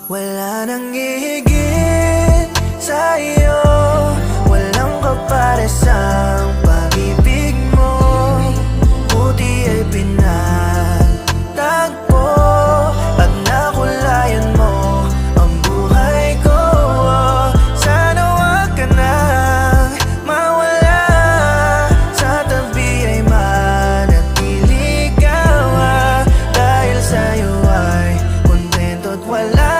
Wala nang hihigit sa iyo, walang kaparesang pag-ibig mo. Buti ay pinagtagpo at nakulayan mo ang buhay ko. Sana wag ka nang mawala, sa tabi ay manatili ka. Dahil sa'yo ay kontento at wala